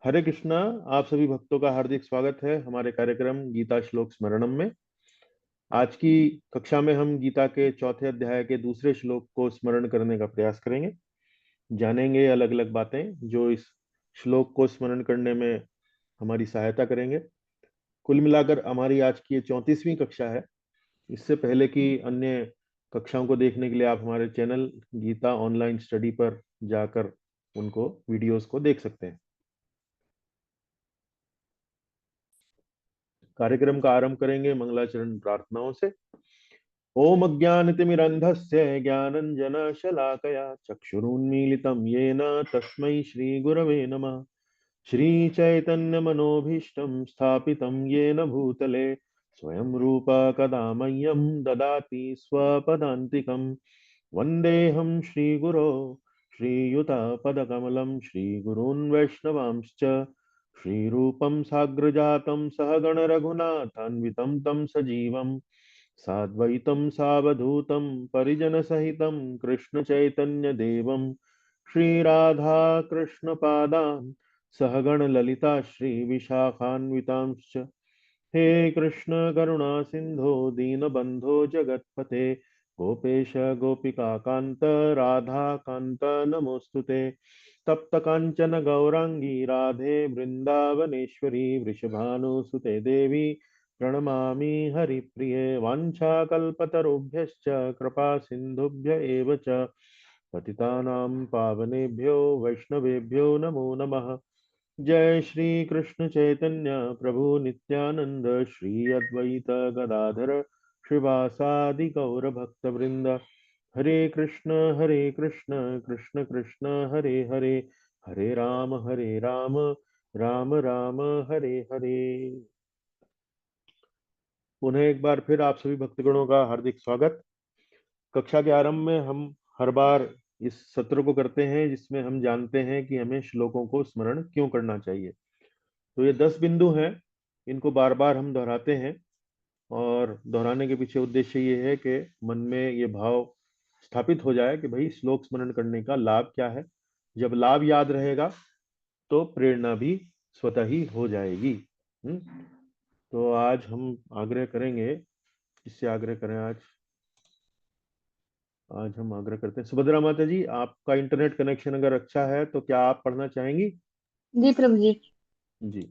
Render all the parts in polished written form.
हरे कृष्णा। आप सभी भक्तों का हार्दिक स्वागत है हमारे कार्यक्रम गीता श्लोक स्मरणम में। आज की कक्षा में हम गीता के चौथे अध्याय के दूसरे श्लोक को स्मरण करने का प्रयास करेंगे। जानेंगे अलग अलग बातें जो इस श्लोक को स्मरण करने में हमारी सहायता करेंगे। कुल मिलाकर हमारी आज की ये 34वीं कक्षा है। इससे पहले की अन्य कक्षाओं को देखने के लिए आप हमारे चैनल गीता ऑनलाइन स्टडी पर जाकर उनको वीडियोस को देख सकते हैं। कार्यक्रम का आरंभ करेंगे मंगलाचरण प्रार्थनाओं से। ओम अज्ञानतिमिरन्धस्य ज्ञानञ्जनशलाकया चक्षुरुन्मीलितं येन तस्मै श्रीगुरवे नमः। श्रीचैतन्यमनोभीष्टं स्थापितं येन भूतले स्वयं रूप कदा मह्यं ददाति स्वपदान्तिकं। वन्देऽहं श्रीगुरो श्रीयुतपदकमलं श्रीगुरून् वैष्णवांश्च श्रीरूपं साग्रजातं सहगणरघुनाथान्वितं तं सजीवं साद्वैतं सावधूतं परिजनसहितं कृष्णचैतन्यदेवं श्रीराधा कृष्णपादान् सहगणललिता श्रीविशाखान्वितांश्च। हे कृष्ण करुणा सिंधो दीनबंधो जगत्पते गोपेश गोपिका कांत राधा कांत नमोस्तुते। तप्त कांचन गौरांगी राधे वृंदावनेश्वरी वृषभानुसुते देवी प्रणमामि हरिप्रिये। वाञ्छाकल्पतरुभ्यश्च कृपा सिन्धुभ्य एव च पतितानां पावनेभ्यो वैष्णवेभ्यो नमो नमः। जय श्री कृष्ण चैतन्य प्रभु नित्यानंद श्री अद्वैत गदाधर श्रीवासादि गौर भक्त वृंद। हरे कृष्ण कृष्ण कृष्ण हरे हरे हरे राम राम राम हरे हरे। पुनः एक बार फिर आप सभी भक्तगणों का हार्दिक स्वागत। कक्षा के आरंभ में हम हर बार इस सत्र को करते हैं जिसमें हम जानते हैं कि हमें श्लोकों को स्मरण क्यों करना चाहिए। तो ये 10 बिंदु हैं, इनको बार बार हम दोहराते हैं और दोहराने के पीछे उद्देश्य ये है कि मन में ये भाव स्थापित हो जाए कि भाई श्लोक स्मरण करने का लाभ क्या है। जब लाभ याद रहेगा तो प्रेरणा भी स्वतः ही हो जाएगी। हम्म। तो आज हम आग्रह करेंगे, किससे आग्रह करें आज? आज हम आग्रह करते हैं सुभद्रा माता जी, आपका इंटरनेट कनेक्शन अगर अच्छा है तो क्या आप पढ़ना चाहेंगी? जी प्रभु जी। जी।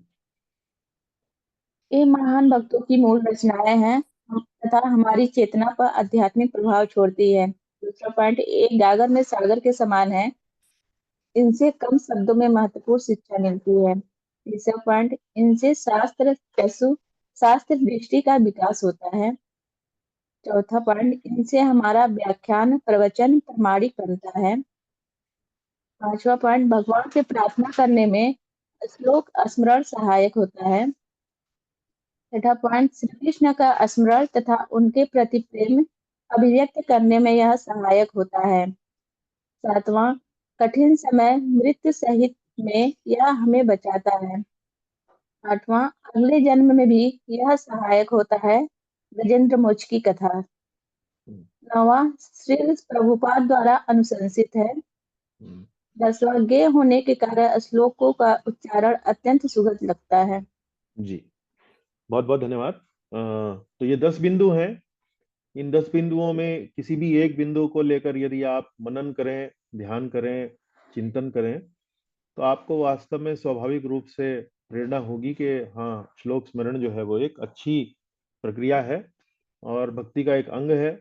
ये महान भक्तों की मूल रचनाएं हैं तथा हमारी चेतना पर आध्यात्मिक प्रभाव छोड़ती है। दूसरा पॉइंट, एक गागर में सागर के समान है। इनसे कम शब्दों में महत्वपूर्ण शिक्षा मिलती है। तीसरा पॉइंट, इनसे शास्त्र दृष्टि का विकास होता है। चौथा पॉइंट, इनसे हमारा व्याख्यान प्रवचन प्रमाणिक बनता है। पांचवा पॉइंट, भगवान से प्रार्थना करने में श्लोक स्मरण सहायक होता है। छठा पॉइंट, श्री कृष्ण का स्मरण तथा उनके प्रति प्रेम अभिव्यक्त करने में यह सहायक होता है। सातवां, कठिन समय मृत्यु सहित में यह हमें बचाता है। आठवां, अगले जन्म में भी यह सहायक होता है। गजेंद्र मोक्ष की कथा। हम्म। नौवां, श्री प्रभुपाद द्वारा अनुशंसित है। हम्म। 10वां, ज्ञेय होने के कारण श्लोकों का उच्चारण अत्यंत सुगम लगता है। जी, बहुत बहुत धन्यवाद। तो ये 10 बिंदु हैं। इन 10 बिंदुओं में किसी भी एक बिंदु को लेकर यदि आप मनन करें, ध्यान करें, चिंतन करें तो आपको वास्तव में स्वाभाविक रूप से प्रेरणा होगी कि हाँ, श्लोक स्मरण जो है वो एक अच्छी प्रक्रिया है और भक्ति का एक अंग है।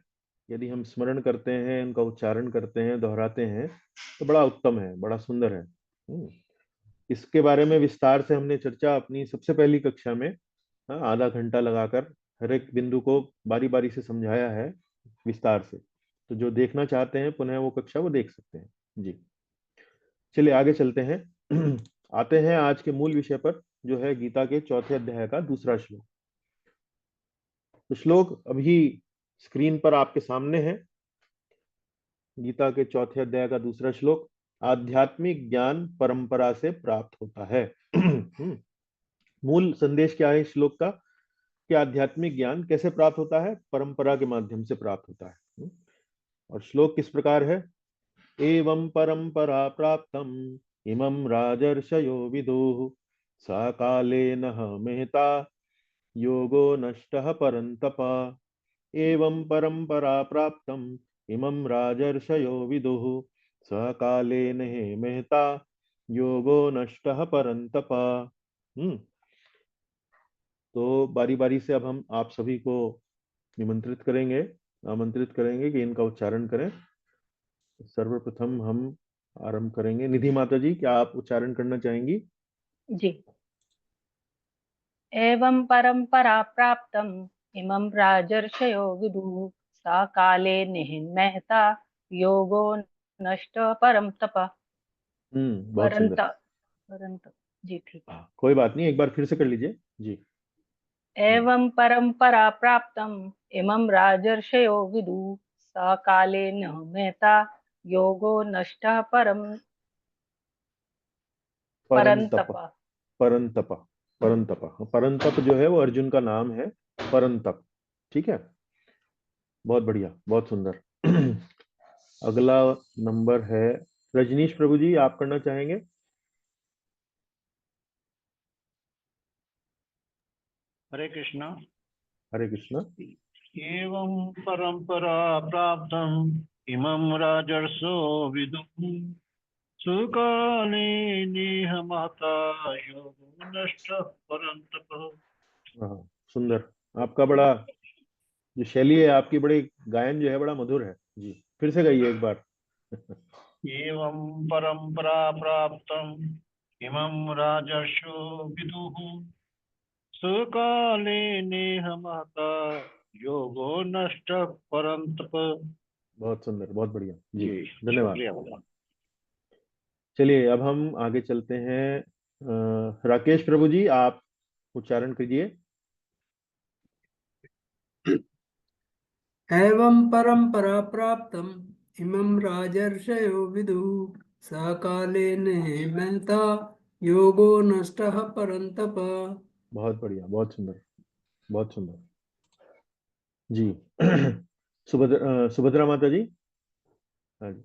यदि हम स्मरण करते हैं, उनका उच्चारण करते हैं, दोहराते हैं तो बड़ा उत्तम है, बड़ा सुंदर है। इसके बारे में विस्तार से हमने चर्चा अपनी सबसे पहली कक्षा में, हाँ, आधा घंटा लगाकर हर एक बिंदु को बारी बारी से समझाया है विस्तार से। तो जो देखना चाहते हैं पुनः वो कक्षा वो देख सकते हैं। जी, चलिए आगे चलते हैं। आते हैं आज के मूल विषय पर, जो है गीता के चौथे अध्याय का दूसरा श्लोक। तो श्लोक अभी स्क्रीन पर आपके सामने है। गीता के चौथे अध्याय का दूसरा श्लोक। आध्यात्मिक ज्ञान परंपरा से प्राप्त होता है। मूल संदेश क्या है इस श्लोक का कि आध्यात्मिक ज्ञान कैसे प्राप्त होता है? परंपरा के माध्यम से प्राप्त होता है। और श्लोक किस प्रकार है? एवं परंपरा प्राप्तम इमं राजर्षयो विदुः सा कालेन मेहता योगो नष्टः परन्तप। एवं परंपरा प्राप्तम इमं राजर्षयो विदुः स कालेन हे महता योगो नष्टः परन्तप। तो बारी बारी से अब हम आप सभी को निमंत्रित करेंगे, आमंत्रित करेंगे कि इनका उच्चारण करें। सर्वप्रथम हम आरंभ करेंगे। निधि माता जी, क्या आप उच्चारण करना चाहेंगी? जी। एवं परंपरा प्राप्तम इमं राजर्षयो विदुः सा काले निहिन्महता योगो नष्ट परम तप। बहुत सुंदर। परंत परंत जी ठीक। कोई बात नहीं, एक बार फिर से कर लीजिए जी। हम्म, एवं परंपरा प्राप्तम इमं राजर्षयो विदुः सा काले निहन्महता योगो नष्ट परम परंतप। परंतप। परंतप। परंतप, परंतप जो है वो अर्जुन का नाम है। परंतप, ठीक है। बहुत बढ़िया, बहुत सुंदर। अगला नंबर है रजनीश प्रभु जी, आप करना चाहेंगे? हरे कृष्णा। हरे कृष्णा। एवं परंपरा प्राप्तम् इमं राजर्षो विदुः सुकाले नेह माता योगो नष्ट परन्तप। हाँ, सुंदर। आपका बड़ा जो शैली है आपकी, बड़ी गायन जो है बड़ा मधुर है जी। फिर से गाइए एक बार। एवं परंपरा प्राप्तम् इमं राजर्षो विदुः सुकाले नेह माता योगो नष्ट परन्तप। बहुत सुंदर, बहुत बढ़िया जी। जी धन्यवाद। शुक्रिया। चलिए अब हम आगे चलते हैं। राकेश प्रभु जी, आप उच्चारण कीजिए। एवं परंपरा प्राप्तम इमं राजर्षयो विदुः स कालेन महता योगो नष्टः परन्तप। बहुत बढ़िया, बहुत सुंदर, बहुत सुंदर जी। सुभद्रा माता जी। हाँ जी।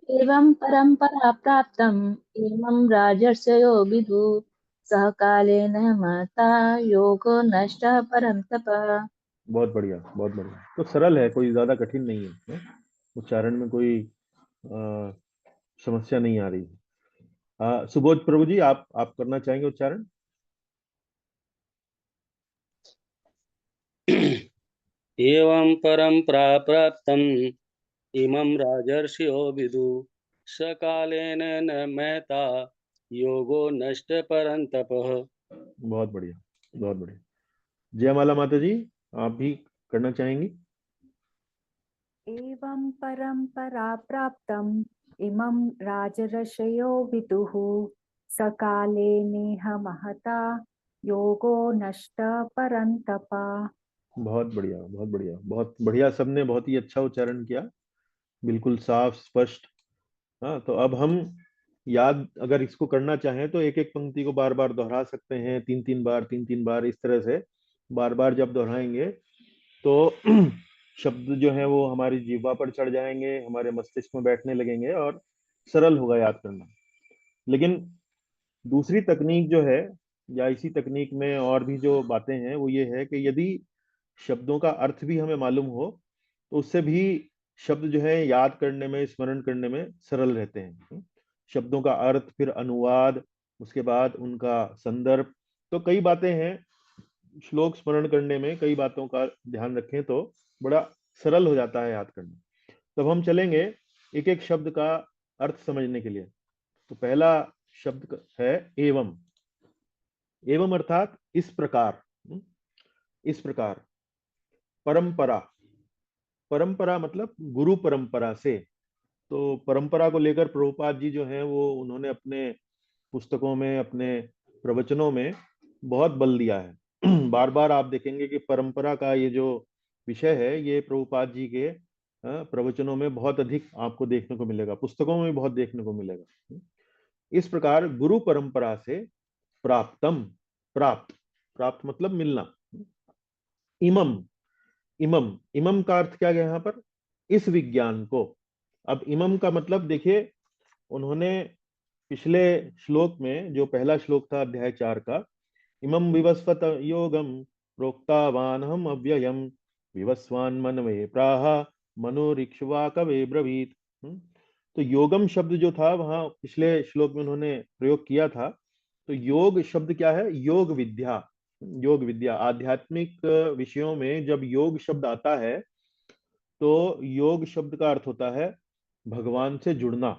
एवं परंपरा प्राप्तम इमं राजर्षयो विदुः सह कालेन महता योगो नष्टः परम तप। बहुत बढ़िया, बहुत बढ़िया। तो सरल है, कोई ज्यादा कठिन नहीं है, उच्चारण में कोई समस्या नहीं आ रही है। सुबोध प्रभु जी, आप करना चाहेंगे उच्चारण? एवं परंपरा प्राप्तम् इमं राजर्षयो विदुः सकालेन न महता योगो नष्ट परन्तपः। बहुत बढ़िया, बहुत बढ़िया। जयमाला माता जी, आप भी करना चाहेंगी? एवं परंपरा प्राप्तम् इमं राजर्षयो विदुः सकाले नेह महता योगो नष्ट परन्तप। बहुत बढ़िया, बहुत बढ़िया, बहुत बढ़िया। सबने बहुत ही अच्छा उच्चारण किया, बिल्कुल साफ स्पष्ट। हाँ, तो अब हम याद अगर इसको करना चाहें तो एक एक पंक्ति को बार बार दोहरा सकते हैं, तीन तीन बार, तीन तीन बार, इस तरह से बार बार जब दोहराएंगे तो शब्द जो है वो हमारी जीवा पर चढ़ जाएंगे, हमारे मस्तिष्क में बैठने लगेंगे और सरल होगा याद करना। लेकिन दूसरी तकनीक जो है, या इसी तकनीक में और भी जो बातें हैं, वो ये है कि यदि शब्दों का अर्थ भी हमें मालूम हो तो उससे भी शब्द जो है याद करने में, स्मरण करने में सरल रहते हैं। शब्दों का अर्थ, फिर अनुवाद, उसके बाद उनका संदर्भ, तो कई बातें हैं। श्लोक स्मरण करने में कई बातों का ध्यान रखें तो बड़ा सरल हो जाता है याद करना। तब हम चलेंगे एक एक शब्द का अर्थ समझने के लिए। तो पहला शब्द है एवं। एवं अर्थात इस प्रकार। इस प्रकार। परंपरा। परंपरा मतलब गुरु परंपरा से। तो परंपरा को लेकर प्रभुपाद जी जो हैं वो उन्होंने अपने पुस्तकों में, अपने प्रवचनों में बहुत बल दिया है। बार बार आप देखेंगे कि परंपरा का ये जो विषय है ये प्रभुपाद जी के प्रवचनों में बहुत अधिक आपको देखने को मिलेगा, पुस्तकों में भी बहुत देखने को मिलेगा। इस प्रकार गुरु परंपरा से प्राप्तम। प्राप्त। प्राप्त मतलब मिलना। इमम। इमम। इमम का अर्थ क्या है यहाँ पर? इस विज्ञान को। अब इमम का मतलब देखिए, उन्होंने पिछले श्लोक में, जो पहला श्लोक था अध्याय 4 का, इमं विवस्वत योगम प्रोक्तावान हम अव्ययम विवस्वान मनवे प्राह मनोरिक्ष्वा कवे ब्रवीत। तो योगम शब्द जो था वहां पिछले श्लोक में उन्होंने प्रयोग किया था। तो योग शब्द क्या है? योग विद्या। योग विद्या, आध्यात्मिक विषयों में जब योग शब्द आता है तो योग शब्द का अर्थ होता है भगवान से जुड़ना।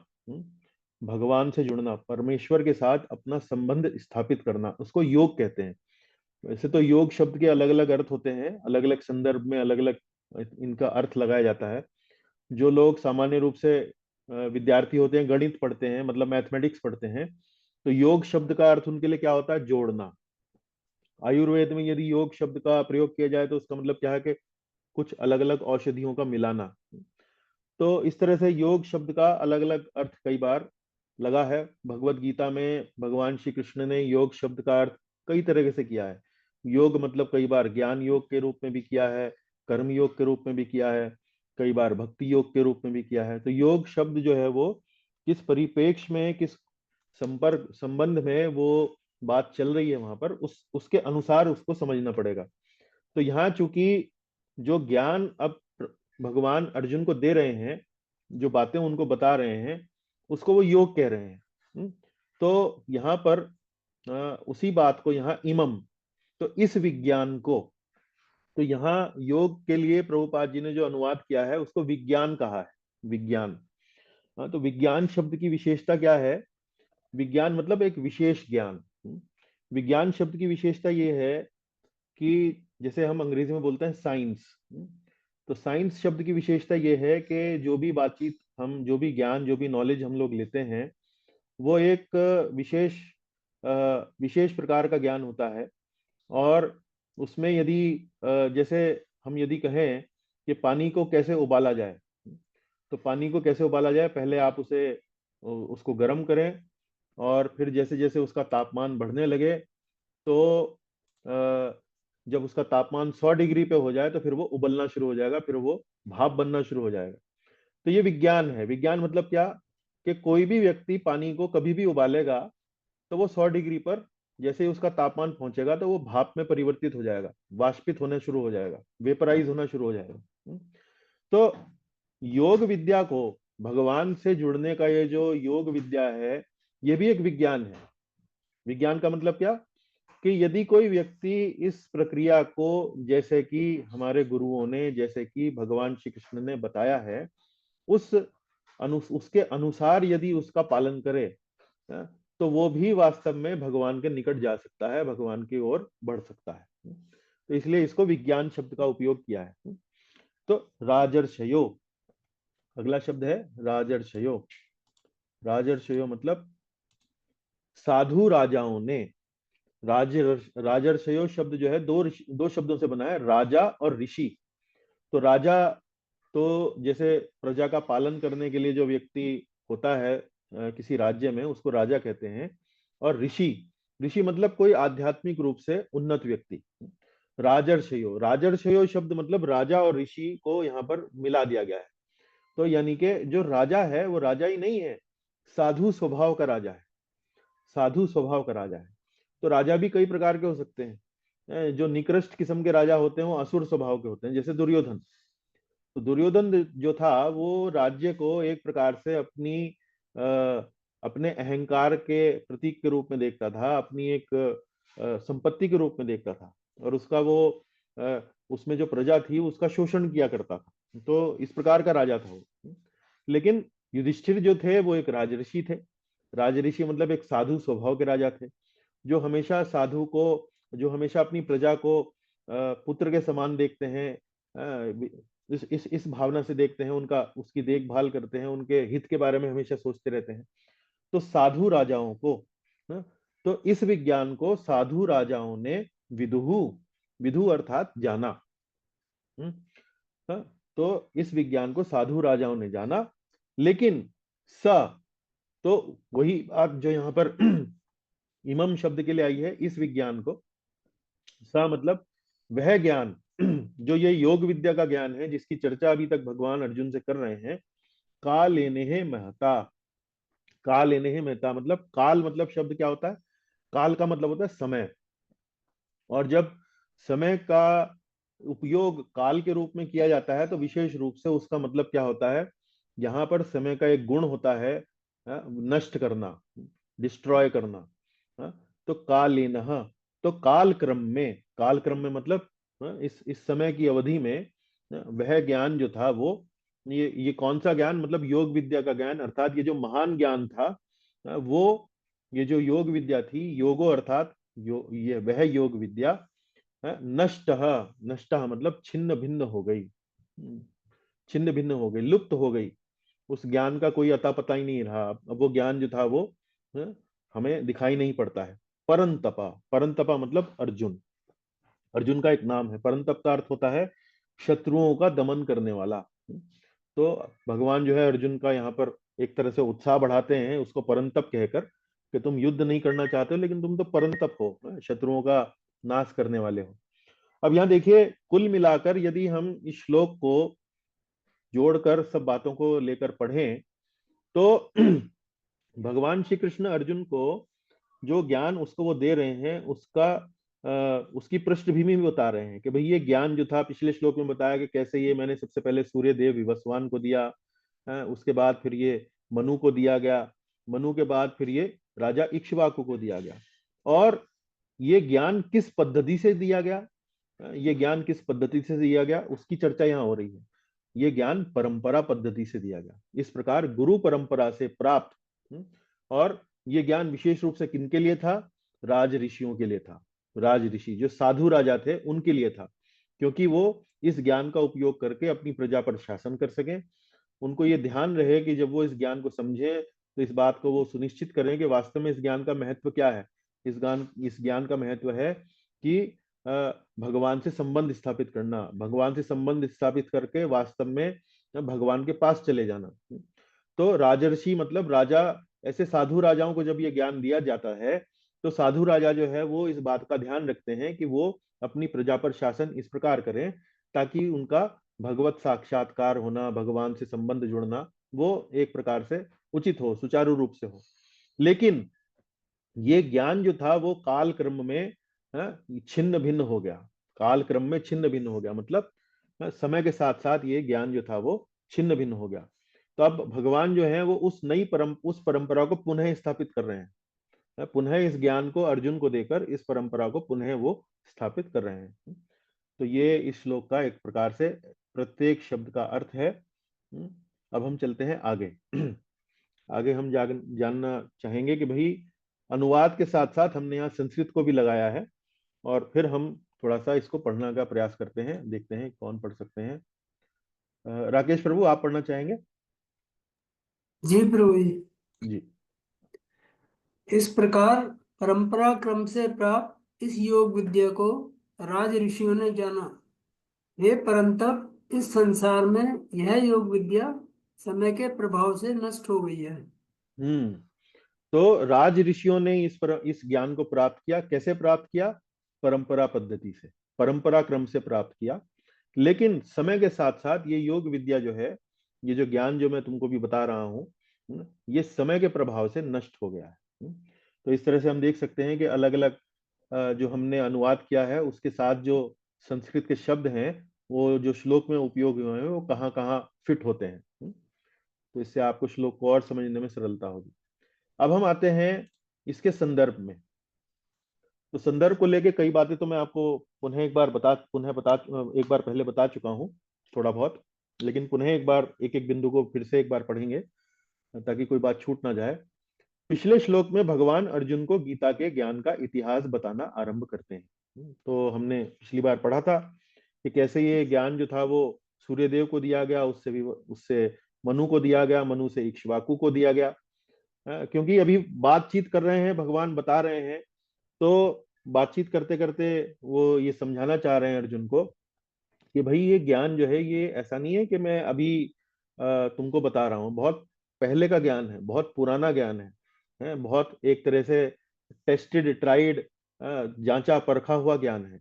भगवान से जुड़ना, परमेश्वर के साथ अपना संबंध स्थापित करना, उसको योग कहते हैं। वैसे तो योग शब्द के अलग अलग अर्थ होते हैं, अलग अलग संदर्भ में अलग अलग इनका अर्थ लगाया जाता है। जो लोग सामान्य रूप से विद्यार्थी होते हैं, गणित पढ़ते हैं, मतलब मैथमेटिक्स पढ़ते हैं, तो योग शब्द का अर्थ उनके लिए क्या होता है? जोड़ना। आयुर्वेद में यदि योग शब्द का प्रयोग किया जाए तो उसका मतलब क्या है कि कुछ अलग अलग औषधियों का मिलाना। तो इस तरह से योग शब्द का अलग अलग अर्थ कई बार लगा है। भगवत गीता में भगवान श्री कृष्ण ने योग शब्द का अर्थ कई तरीके से किया है। योग मतलब कई बार ज्ञान योग के रूप में भी किया है, कर्म योग के रूप में भी किया है, कई बार भक्ति योग के रूप में भी किया है। तो योग शब्द जो है वो किस परिप्रेक्ष्य में, किस संपर्क संबंध में वो बात चल रही है वहां पर, उसके अनुसार उसको समझना पड़ेगा। तो यहाँ चूंकि जो ज्ञान अब भगवान अर्जुन को दे रहे हैं, जो बातें उनको बता रहे हैं, उसको वो योग कह रहे हैं। तो यहाँ पर उसी बात को यहाँ इमम, तो इस विज्ञान को, तो यहाँ योग के लिए प्रभुपाद जी ने जो अनुवाद किया है उसको विज्ञान कहा है। विज्ञान। तो विज्ञान शब्द की विशेषता क्या है? विज्ञान मतलब एक विशेष ज्ञान। विज्ञान शब्द की विशेषता ये है कि जैसे हम अंग्रेजी में बोलते हैं साइंस, तो साइंस शब्द की विशेषता ये है कि जो भी बातचीत हम, जो भी ज्ञान, जो भी नॉलेज हम लोग लेते हैं, वो एक विशेष प्रकार का ज्ञान होता है। और उसमें यदि जैसे हम यदि कहें कि पानी को कैसे उबाला जाए, तो पानी को कैसे उबाला जाए, पहले आप उसको गर्म करें, और फिर जैसे जैसे उसका तापमान बढ़ने लगे तो जब उसका तापमान 100 डिग्री पे हो जाए तो फिर वो उबलना शुरू हो जाएगा, फिर वो भाप बनना शुरू हो जाएगा। तो ये विज्ञान है। विज्ञान मतलब क्या? कि कोई भी व्यक्ति पानी को कभी भी उबालेगा तो वो 100 डिग्री पर जैसे ही उसका तापमान पहुंचेगा तो वो भाप में परिवर्तित हो जाएगा, वाष्पित होना शुरू हो जाएगा, वेपराइज होना शुरू हो जाएगा। तो योग विद्या को, भगवान से जुड़ने का ये जो योग विद्या है, ये भी एक विज्ञान है। विज्ञान का मतलब क्या? कि यदि कोई व्यक्ति इस प्रक्रिया को, जैसे कि हमारे गुरुओं ने, जैसे कि भगवान श्री कृष्ण ने बताया है, उसके अनुसार यदि उसका पालन करे, तो वो भी वास्तव में भगवान के निकट जा सकता है, भगवान की ओर बढ़ सकता है। तो इसलिए इसको विज्ञान शब्द का उपयोग किया है। तो राजर्षयो, अगला शब्द है राजर्षयो। राजर्षयो मतलब साधु राजाओं ने। राजर्षयो शब्द जो है दो शब्दों से बना है, राजा और ऋषि। तो राजा तो जैसे प्रजा का पालन करने के लिए जो व्यक्ति होता है किसी राज्य में, उसको राजा कहते हैं। और ऋषि, ऋषि मतलब कोई आध्यात्मिक रूप से उन्नत व्यक्ति। राजर्षयो, राजर्षयो शब्द मतलब राजा और ऋषि को यहाँ पर मिला दिया गया है। तो यानी कि जो राजा है वो राजा ही नहीं है, साधु स्वभाव का राजा है। साधु स्वभाव का राजा है। तो राजा भी कई प्रकार के हो सकते हैं। जो निकृष्ट किस्म के राजा होते हैं वो असुर स्वभाव के होते हैं, जैसे दुर्योधन। तो दुर्योधन जो था वो राज्य को एक प्रकार से अपने अहंकार के प्रतीक के रूप में देखता था, अपनी एक संपत्ति के रूप में देखता था, और उसका वो उसमें जो प्रजा थी उसका शोषण किया करता था। तो इस प्रकार का राजा था वो। लेकिन युधिष्ठिर जो थे वो एक राजऋषि थे। राजऋषि मतलब एक साधु स्वभाव के राजा थे, जो हमेशा साधु को, जो हमेशा अपनी प्रजा को पुत्र के समान देखते हैं, इस भावना से देखते हैं, उनका, उसकी देखभाल करते हैं, उनके हित के बारे में हमेशा सोचते रहते हैं। तो साधु राजाओं को, तो इस विज्ञान को साधु राजाओं ने विदुहु, विदु अर्थात जाना। तो इस विज्ञान को साधु राजाओं ने जाना। लेकिन स, तो वही बात जो यहाँ पर इमम शब्द के लिए आई है, इस विज्ञान को, सा मतलब वह ज्ञान जो ये योग विद्या का ज्ञान है, जिसकी चर्चा अभी तक भगवान अर्जुन से कर रहे हैं। का लेने है महता, काल इन्हें महता, मतलब काल मतलब शब्द क्या होता है? काल का मतलब होता है समय। और जब समय का उपयोग काल के रूप में किया जाता है तो विशेष रूप से उसका मतलब क्या होता है? यहाँ पर समय का एक गुण होता है नष्ट करना, डिस्ट्रॉय करना। तो कालीनः, तो काल क्रम में, काल क्रम में मतलब इस समय की अवधि में वह ज्ञान जो था वो, ये कौन सा ज्ञान? मतलब योग विद्या का ज्ञान, अर्थात ये जो महान ज्ञान था वो, ये जो योग विद्या थी, योगो अर्थात ये वह योग विद्या नष्ट, नष्ट मतलब छिन्न भिन्न हो गई, छिन्न भिन्न हो गई, लुप्त हो गई। उस ज्ञान का कोई अता पता ही नहीं रहा। अब वो ज्ञान जो था वो हमें दिखाई नहीं पड़ता है। परंतपा, परंतपा मतलब अर्जुन, अर्जुन का एक नाम है। परंतप का अर्थ होता है शत्रुओं का दमन करने वाला। तो भगवान जो है अर्जुन का यहाँ पर एक तरह से उत्साह बढ़ाते हैं उसको परंतप कहकर, कि तुम युद्ध नहीं करना चाहते हो लेकिन तुम तो परंतप हो, शत्रुओं का नाश करने वाले हो। अब यहाँ देखिए, कुल मिलाकर यदि हम इस श्लोक को जोड़कर सब बातों को लेकर पढ़ें तो भगवान श्री कृष्ण अर्जुन को जो ज्ञान उसको वो दे रहे हैं उसका उसकी पृष्ठभूमि भी बता रहे हैं कि भाई ये ज्ञान जो था पिछले श्लोक में बताया कि कैसे ये मैंने सबसे पहले सूर्य देव विवस्वान को दिया, उसके बाद फिर ये मनु को दिया गया, मनु के बाद फिर ये राजा इक्ष्वाकु को दिया गया। और ये ज्ञान किस पद्धति से दिया गया, ये ज्ञान किस पद्धति से दिया गया उसकी चर्चा यहाँ हो रही है। ये ज्ञान परंपरा पद्धति से दिया गया, इस प्रकार गुरु परंपरा से प्राप्त। और ये ज्ञान विशेष रूप से किनके लिए था? राज ऋषियों के लिए था। राज ऋषि जो साधु राजा थे उनके लिए था, क्योंकि वो इस ज्ञान का उपयोग करके अपनी प्रजा पर शासन कर सकें। उनको ये ध्यान रहे कि जब वो इस ज्ञान को समझे तो इस बात को वो सुनिश्चित करें कि वास्तव में इस ज्ञान का महत्व क्या है। इस ज्ञान का महत्व है कि भगवान से संबंध स्थापित करना, भगवान से संबंध स्थापित करके वास्तव में भगवान के पास चले जाना। तो राजर्षि मतलब राजा, ऐसे साधु राजाओं को जब ये ज्ञान दिया जाता है तो साधु राजा जो है वो इस बात का ध्यान रखते हैं कि वो अपनी प्रजा पर शासन इस प्रकार करें ताकि उनका भगवत साक्षात्कार होना, भगवान से संबंध जुड़ना वो एक प्रकार से उचित हो, सुचारू रूप से हो। लेकिन ये ज्ञान जो था वो काल क्रम में छिन्न भिन्न हो गया, काल क्रम में छिन्न भिन्न हो गया, मतलब समय के साथ साथ ये ज्ञान जो था वो छिन्न भिन्न हो गया। तो अब भगवान जो है वो उस परंपरा को पुनः स्थापित कर रहे हैं, पुनः इस ज्ञान को अर्जुन को देकर इस परंपरा को पुनः वो स्थापित कर रहे हैं। तो ये इस श्लोक का एक प्रकार से प्रत्येक शब्द का अर्थ है। अब हम चलते हैं आगे। आगे हम जानना चाहेंगे कि भाई अनुवाद के साथ साथ हमने यहाँ संस्कृत को भी लगाया है, और फिर हम थोड़ा सा इसको पढ़ने का प्रयास करते हैं, देखते हैं कौन पढ़ सकते हैं। राकेश प्रभु आप पढ़ना चाहेंगे? जी प्रभु जी। जी। इस प्रकार परंपरा क्रम से प्राप्त इस योग विद्या को राज ऋषियों ने जाना। हे परंतप, इस संसार में यह योग विद्या समय के प्रभाव से नष्ट हो गई है। तो राज ऋषियों ने इस ज्ञान को प्राप्त किया। कैसे प्राप्त किया? परंपरा पद्धति से, परंपरा क्रम से प्राप्त किया। लेकिन समय के साथ साथ ये योग विद्या जो है, ये जो ज्ञान जो मैं तुमको भी बता रहा हूँ, ये समय के प्रभाव से नष्ट हो गया है। तो इस तरह से हम देख सकते हैं कि अलग अलग जो हमने अनुवाद किया है उसके साथ जो संस्कृत के शब्द हैं वो जो श्लोक में उपयोग हुए हैं वो कहाँ कहाँ फिट होते हैं। तो इससे आपको श्लोक को और समझने में सरलता होगी। अब हम आते हैं इसके संदर्भ में। तो संदर्भ को लेके कई बातें तो मैं आपको एक बार पहले बता चुका हूं थोड़ा बहुत, लेकिन पुनः एक बार एक एक बिंदु को फिर से एक बार पढ़ेंगे ताकि कोई बात छूट ना जाए। पिछले श्लोक में भगवान अर्जुन को गीता के ज्ञान का इतिहास बताना आरंभ करते हैं। तो हमने पिछली बार पढ़ा था कि कैसे ये ज्ञान जो था वो सूर्यदेव को दिया गया, उससे मनु को दिया गया, मनु से इक्ष्वाकु को दिया गया। क्योंकि अभी बातचीत कर रहे हैं, भगवान बता रहे हैं, तो बातचीत करते करते वो ये समझाना चाह रहे हैं अर्जुन को कि भाई ये ज्ञान जो है ये ऐसा नहीं है कि मैं अभी तुमको बता रहा हूँ, बहुत पहले का ज्ञान है, बहुत पुराना ज्ञान है, बहुत एक तरह से टेस्टेड ट्राइड, जांचा परखा हुआ ज्ञान है।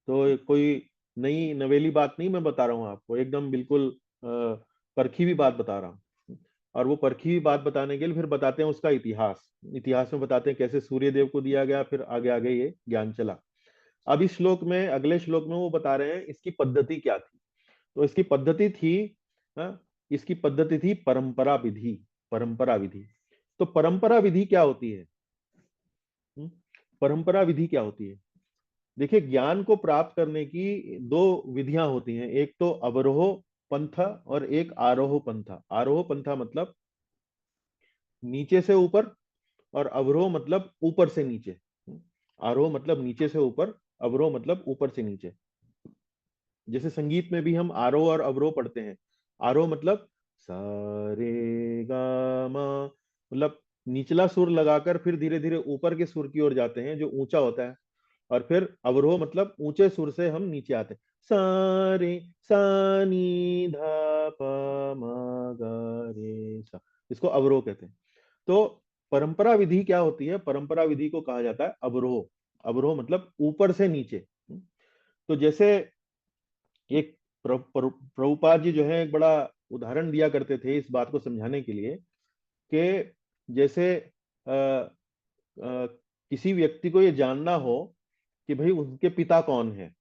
तो कोई नई नवेली बात नहीं मैं बता रहा हूँ आपको, एकदम बिल्कुल परखी हुई बात बता रहा हूँ। और वो परखी हुई बात बताने के लिए फिर बताते हैं उसका इतिहास। इतिहास में बताते हैं कैसे सूर्य देव को दिया गया, फिर आगे आगे ये ज्ञान चला। अब इस श्लोक में, अगले श्लोक में वो बता रहे हैं इसकी पद्धति क्या थी। तो इसकी पद्धति थी, इसकी पद्धति थी परंपरा विधि। परंपरा विधि, तो परंपरा विधि क्या होती है? परंपरा विधि क्या होती है? देखिए, ज्ञान को प्राप्त करने की दो विधियां होती हैं, एक तो अवरोह पंथा और एक आरोह पंथा। आरोह पंथा मतलब नीचे से ऊपर, और अवरोह मतलब ऊपर से नीचे। आरोह मतलब नीचे से ऊपर, अवरोह मतलब ऊपर से नीचे। जैसे संगीत में भी हम आरोह और अवरोह पढ़ते हैं। आरोह मतलब सा रे गा मा, मतलब निचला सुर लगाकर फिर धीरे धीरे ऊपर के सुर की ओर जाते हैं जो ऊंचा होता है। और फिर अवरोह मतलब ऊंचे सुर से हम नीचे आते हैं, सा रे सा नी धा पा मा गा रे सा, इसको अवरोह कहते हैं। तो परंपरा विधि क्या होती है? परंपरा विधि को कहा जाता है अवरोह। अवरोह मतलब ऊपर से नीचे। तो जैसे एक प्रभुपाद जी जो है एक बड़ा उदाहरण दिया करते थे इस बात को समझाने के लिए, कि जैसे किसी व्यक्ति को ये जानना हो कि भाई उनके पिता कौन है,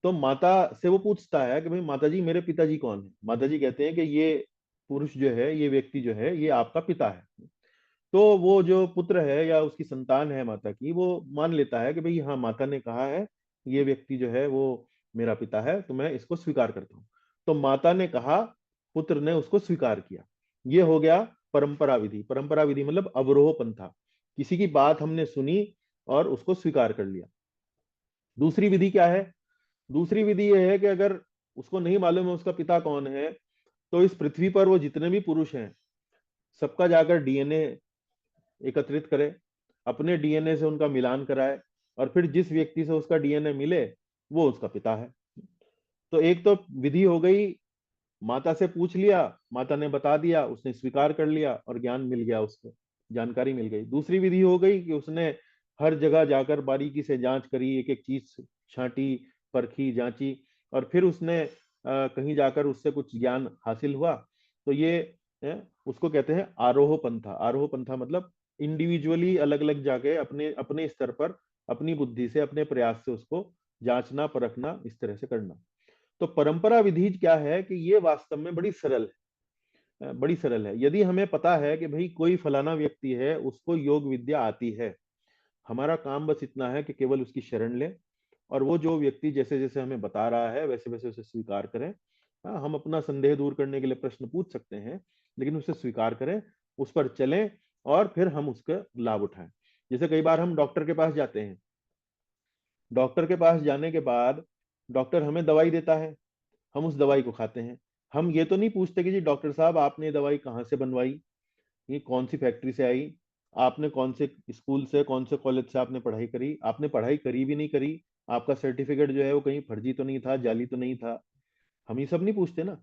तो माता से वो पूछता है कि भाई माता जी मेरे पिताजी कौन है। माता जी कहते हैं कि ये पुरुष जो है, ये व्यक्ति जो है, ये आपका पिता है। तो वो जो पुत्र है या उसकी संतान है माता की, वो मान लेता है कि भाई हाँ, माता ने कहा है ये व्यक्ति जो है वो मेरा पिता है, तो मैं इसको स्वीकार करता हूँ। तो माता ने कहा, पुत्र ने उसको स्वीकार किया। ये हो गया परंपरा विधि। परंपरा विधि मतलब अवरोह पंथा, किसी की बात हमने सुनी और उसको स्वीकार कर लिया। दूसरी विधि क्या है? दूसरी विधि यह है कि अगर उसको नहीं मालूम है उसका पिता कौन है, तो इस पृथ्वी पर वो जितने भी पुरुष हैं सबका जाकर डीएनए एकत्रित करे, अपने डीएनए से उनका मिलान कराए, और फिर जिस व्यक्ति से उसका डीएनए मिले वो उसका पिता है। तो एक तो विधि हो गई, माता से पूछ लिया, माता ने बता दिया, उसने स्वीकार कर लिया और ज्ञान मिल गया, उसको जानकारी मिल गई। दूसरी विधि हो गई कि उसने हर जगह जाकर बारीकी से जांच करी, एक एक चीज छांटी, परखी, जांची, और फिर उसने कहीं जाकर उससे कुछ ज्ञान हासिल हुआ। तो ये उसको कहते हैं आरोह पंथा। आरोह पंथा मतलब इंडिविजुअली अलग अलग जाके अपने अपने स्तर पर अपनी बुद्धि से, अपने प्रयास से उसको जांचना, परखना, इस तरह से करना। तो परंपरा विधि क्या है कि ये वास्तव में बड़ी सरल है, बड़ी सरल है। यदि हमें पता है कि भाई कोई फलाना व्यक्ति है, उसको योग विद्या आती है, हमारा काम बस इतना है कि केवल उसकी शरण ले, और वो जो व्यक्ति जैसे जैसे हमें बता रहा है वैसे वैसे उसे स्वीकार करें। हाँ, हम अपना संदेह दूर करने के लिए प्रश्न पूछ सकते हैं, लेकिन उसे स्वीकार करें, उस पर चलें, और फिर हम उसका लाभ उठाएं। जैसे कई बार हम डॉक्टर के पास जाते हैं, डॉक्टर के पास जाने के बाद डॉक्टर हमें दवाई देता है, हम उस दवाई को खाते हैं। हम ये तो नहीं पूछते कि जी डॉक्टर साहब आपने दवाई कहाँ से बनवाई, ये कौन सी फैक्ट्री से आई, आपने कौन से स्कूल से, कौन से कॉलेज से आपने पढ़ाई करी, आपने पढ़ाई करी भी नहीं करी, आपका सर्टिफिकेट जो है वो कहीं फर्जी तो नहीं था, जाली तो नहीं था। हम ये सब नहीं पूछते ना।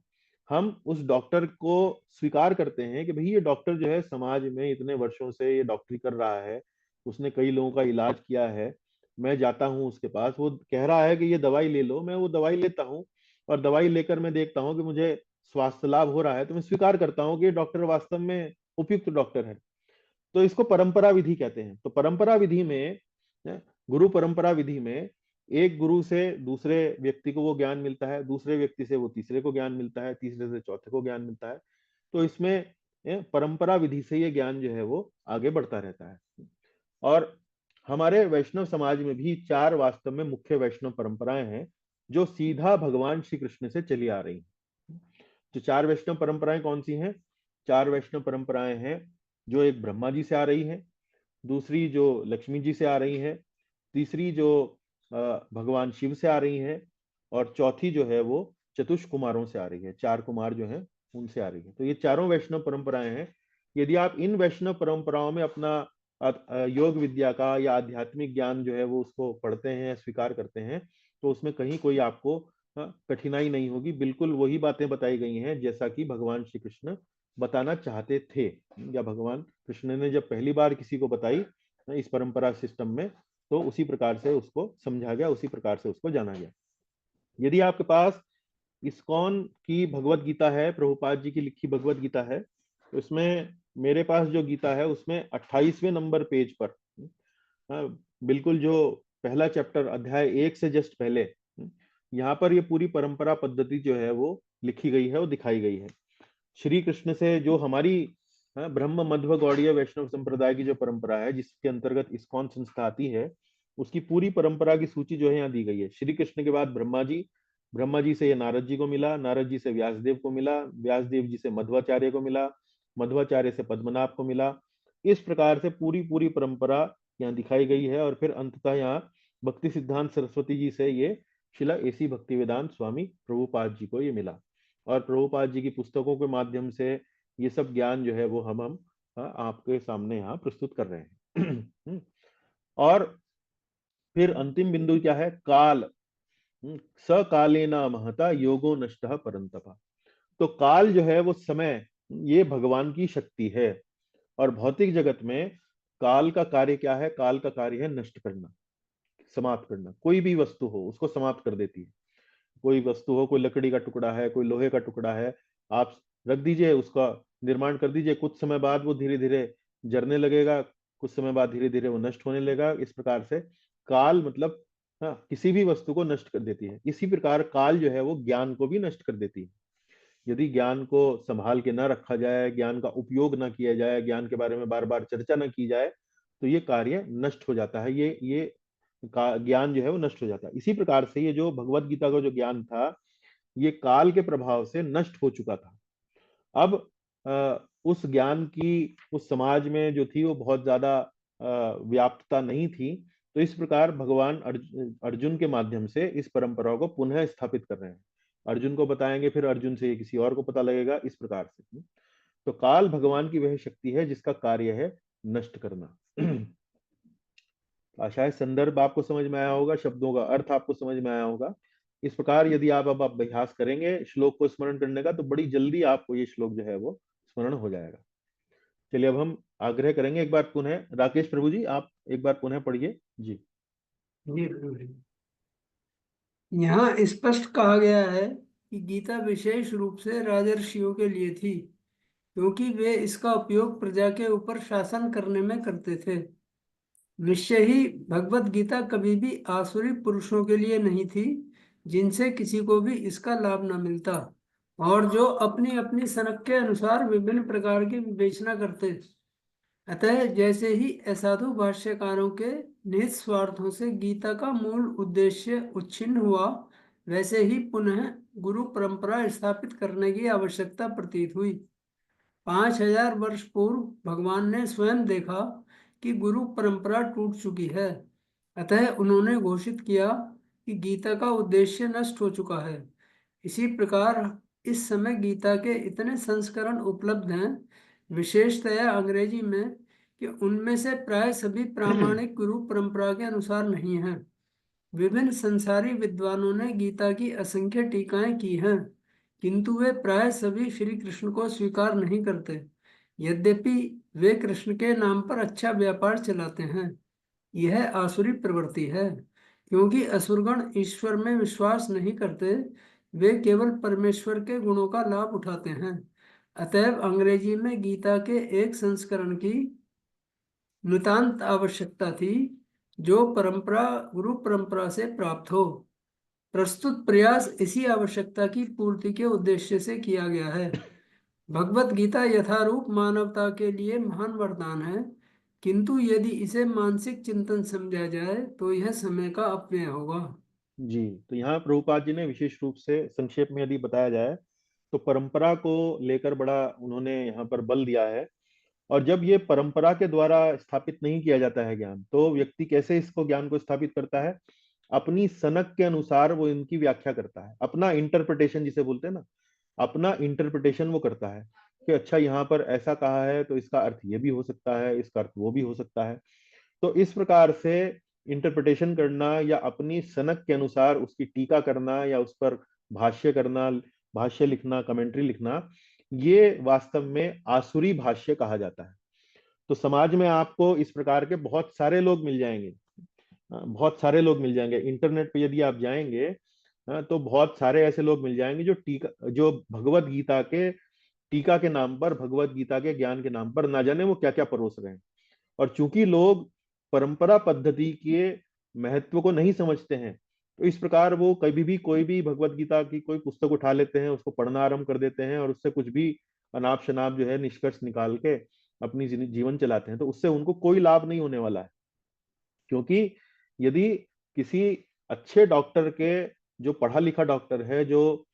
हम उस डॉक्टर को स्वीकार करते हैं कि भाई ये डॉक्टर जो है समाज में इतने वर्षों से ये डॉक्टरी कर रहा है, उसने कई लोगों का इलाज किया है। मैं जाता हूँ उसके पास, वो कह रहा है कि ये दवाई ले लो, मैं वो दवाई लेता हूँ, और दवाई लेकर मैं देखता हूँ कि मुझे स्वास्थ्य लाभ हो रहा है, तो मैं स्वीकार करता हूँ कि ये डॉक्टर वास्तव में उपयुक्त डॉक्टर है। तो इसको परंपरा विधि कहते हैं। तो परंपरा विधि में, गुरु परंपरा विधि में, एक गुरु से दूसरे व्यक्ति को वो ज्ञान मिलता है, दूसरे व्यक्ति से वो तीसरे को ज्ञान मिलता है, तीसरे से चौथे को ज्ञान मिलता है। तो इसमें परंपरा विधि से ये ज्ञान जो है वो आगे बढ़ता रहता है। और हमारे वैष्णव समाज में भी चार वास्तव में मुख्य वैष्णव परंपराएं हैं जो सीधा भगवान श्री कृष्ण से चली आ रही हैं। तो चार वैष्णव परंपराएं कौन सी हैं? चार वैष्णव परंपराएं हैं जो एक ब्रह्मा जी से आ रही है, दूसरी जो लक्ष्मी जी से आ रही है, तीसरी जो भगवान शिव से आ रही है, और चौथी जो है वो चतुष कुमारों से आ रही है, चार कुमार जो हैं उनसे आ रही है। तो ये चारों वैष्णव परंपराएं हैं। यदि आप इन वैष्णव परंपराओं में अपना योग विद्या का या आध्यात्मिक ज्ञान जो है वो उसको पढ़ते हैं, स्वीकार करते हैं, तो उसमें कहीं कोई आपको कठिनाई नहीं होगी। बिल्कुल वही बातें बताई गई हैं जैसा कि भगवान श्री कृष्ण बताना चाहते थे, या भगवान कृष्ण ने जब पहली बार किसी को बताई इस परंपरा सिस्टम में, तो उसी प्रकार से उसको समझा गया, उसी प्रकार से उसको जाना गया। यदि आपके पास इस्कॉन की भगवत गीता है, प्रभुपाद जी की लिखी भगवत गीता है, तो इसमें मेरे पास जो गीता है उसमें 28वें नंबर पेज पर, हाँ, बिल्कुल जो पहला चैप्टर अध्याय 1 से जस्ट पहले, यहाँ पर ये पूरी परंपरा पद्धति जो है वो लिखी गई है और दिखाई गई है। श्री कृष्ण से जो हमारी, हाँ, ब्रह्म मध्व गौड़ीय वैष्णव संप्रदाय की जो परंपरा है जिसके अंतर्गत इस्कॉन संस्था आती है, उसकी पूरी परंपरा की सूची जो है यहाँ दी गई है। श्री कृष्ण के बाद ब्रह्मा जी से ये नारद जी को मिला, नारद जी से व्यासदेव को मिला, व्यासदेव जी से मध्वाचार्य को मिला, मध्वाचार्य से पद्मनाभ को मिला। इस प्रकार से पूरी पूरी परंपरा यहाँ दिखाई गई है। और फिर अंततः यहाँ भक्ति सिद्धांत सरस्वती जी से ये शिला एसी भक्ति वेदांत स्वामी प्रभुपाद जी को ये मिला। और प्रभुपाद जी की पुस्तकों के माध्यम से ये सब ज्ञान जो है वो हम आपके सामने यहाँ प्रस्तुत कर रहे हैं। और फिर अंतिम बिंदु क्या है? काल। सकालेन महता योगो नष्टः परंतप। तो काल जो है वो समय, ये भगवान की शक्ति है। और भौतिक जगत में काल का कार्य क्या है? काल का कार्य है नष्ट करना, समाप्त करना। कोई भी वस्तु हो उसको समाप्त कर देती है। कोई वस्तु हो, कोई लकड़ी का टुकड़ा है, कोई लोहे का टुकड़ा है, आप रख दीजिए, उसका निर्माण कर दीजिए, कुछ समय बाद वो धीरे धीरे जरने लगेगा, कुछ समय बाद धीरे धीरे वो नष्ट होने लगेगा। इस प्रकार से काल मतलब, हाँ, किसी भी वस्तु को नष्ट कर देती है। इसी प्रकार काल जो है वो ज्ञान को भी नष्ट कर देती है। यदि ज्ञान को संभाल के ना रखा जाए, ज्ञान का उपयोग ना किया जाए, ज्ञान के बारे में बार बार चर्चा ना की जाए, तो ये कार्य नष्ट हो जाता है। ये ज्ञान जो है वो नष्ट हो जाता है। इसी प्रकार से ये जो भगवत गीता का जो ज्ञान था, ये काल के प्रभाव से नष्ट हो चुका था। अब उस ज्ञान की उस समाज में जो थी वो बहुत ज्यादा व्याप्तता नहीं थी। तो इस प्रकार भगवान अर्जुन के माध्यम से इस परंपरा को पुनः स्थापित कर रहे हैं। अर्जुन को बताएंगे, फिर अर्जुन से किसी और को पता लगेगा, इस प्रकार से। तो काल भगवान की वह शक्ति है जिसका कार्य है नष्ट करना। शायद संदर्भ आपको समझ में आया होगा, शब्दों का अर्थ आपको समझ में आया होगा। इस प्रकार यदि आप अब अभ्यास करेंगे श्लोक को स्मरण करने का, तो बड़ी जल्दी आपको ये श्लोक जो है वो स्मरण हो जाएगा। चलिए अब हम आग्रह करेंगे एक बार पुनः, राकेश प्रभु जी आप एक बार पुनः पढ़िए जी। यहाँ स्पष्ट कहा गया है कि गीता विशेष रूप से राजर्षियों के लिए थी, क्योंकि वे इसका उपयोग प्रजा के ऊपर शासन करने में करते थे। निश्चय ही भगवत गीता कभी भी आसुरी पुरुषों के लिए नहीं थी, जिनसे किसी को भी इसका लाभ न मिलता, और जो अपनी अपनी सनक के अनुसार विभिन्न प्रकार की विवेचना करते। अतः जैसे ही असाधु भाष्यकारों के निहित स्वार्थों से गीता का मूल उद्देश्य उच्छिन्न हुआ, वैसे ही पुनः गुरु परंपरा स्थापित करने की आवश्यकता प्रतीत हुई। 5000 वर्ष पूर्व भगवान ने स्वयं देखा कि गुरु परंपरा टूट चुकी है। अतः उन्होंने घोषित किया कि गीता का उद्देश्य नष्ट हो चुका है। इसी प्रकार इस समय गीता के इतने संस्करण उपलब्ध हैं, विशेषतया अंग्रेजी में, कि उनमें से प्राय सभी प्रामाणिक गुरु परंपरा के अनुसार नहीं हैं। विभिन्न संसारी विद्वानों ने गीता की असंख्य टीकाएं की हैं, किंतु वे प्राय सभी श्री कृष्ण को स्वीकार नहीं करते, यद्यपि वे कृष्ण के नाम पर अच्छा व्यापार चलाते हैं। यह आसुरी प्रवृत्ति है, क्योंकि असुरगण ईश्वर में विश्वास नहीं करते, वे केवल परमेश्वर के गुणों का लाभ उठाते हैं। अतएव अंग्रेजी में गीता के एक संस्करण की नितांत आवश्यकता थी, जो परंपरा गुरु परंपरा से प्राप्त हो। प्रस्तुत प्रयास इसी आवश्यकता की पूर्ति के उद्देश्य से किया गया है। भगवत गीता यथारूप मानवता के लिए महान वरदान है, किंतु यदि इसे मानसिक चिंतन समझा जाए तो यह समय का अपव्यय होगा। जी, तो यहाँ प्रभुपाद जी ने विशेष रूप से संक्षेप में यदि बताया जाए तो परंपरा को लेकर बड़ा उन्होंने यहाँ पर बल दिया है। और जब ये परंपरा के द्वारा स्थापित नहीं किया जाता है ज्ञान, तो व्यक्ति कैसे इसको ज्ञान को स्थापित करता है? अपनी सनक के अनुसार वो इनकी व्याख्या करता है, अपना इंटरप्रिटेशन जिसे बोलते हैं ना, अपना इंटरप्रिटेशन वो करता है कि अच्छा यहाँ पर ऐसा कहा है तो इसका अर्थ ये भी हो सकता है, इसका अर्थ वो भी हो सकता है। तो इस प्रकार से इंटरप्रिटेशन करना या अपनी सनक के अनुसार उसकी टीका करना या उस पर भाष्य करना, भाष्य लिखना, कमेंट्री लिखना, ये वास्तव में आसुरी भाष्य कहा जाता है। तो समाज में आपको इस प्रकार के बहुत सारे लोग मिल जाएंगे, बहुत सारे लोग मिल जाएंगे। इंटरनेट पे यदि आप जाएंगे तो बहुत सारे ऐसे लोग मिल जाएंगे जो भगवत गीता के टीका के नाम पर, भगवत गीता के ज्ञान के नाम पर ना जाने वो क्या क्या परोस रहे हैं। और चूंकि लोग परंपरा पद्धति के महत्व को नहीं समझते हैं, तो इस प्रकार वो कभी भी कोई भी भगवत गीता की कोई पुस्तक उठा लेते हैं, उसको पढ़ना आरंभ कर देते हैं और उससे कुछ भी अनाप शनाप जो है निष्कर्ष निकाल के अपनी जीवन चलाते हैं। तो उससे उनको कोई लाभ नहीं होने वाला है, क्योंकि यदि किसी अच्छे डॉक्टर के, जो पढ़ा लिखा डॉक्टर है, जो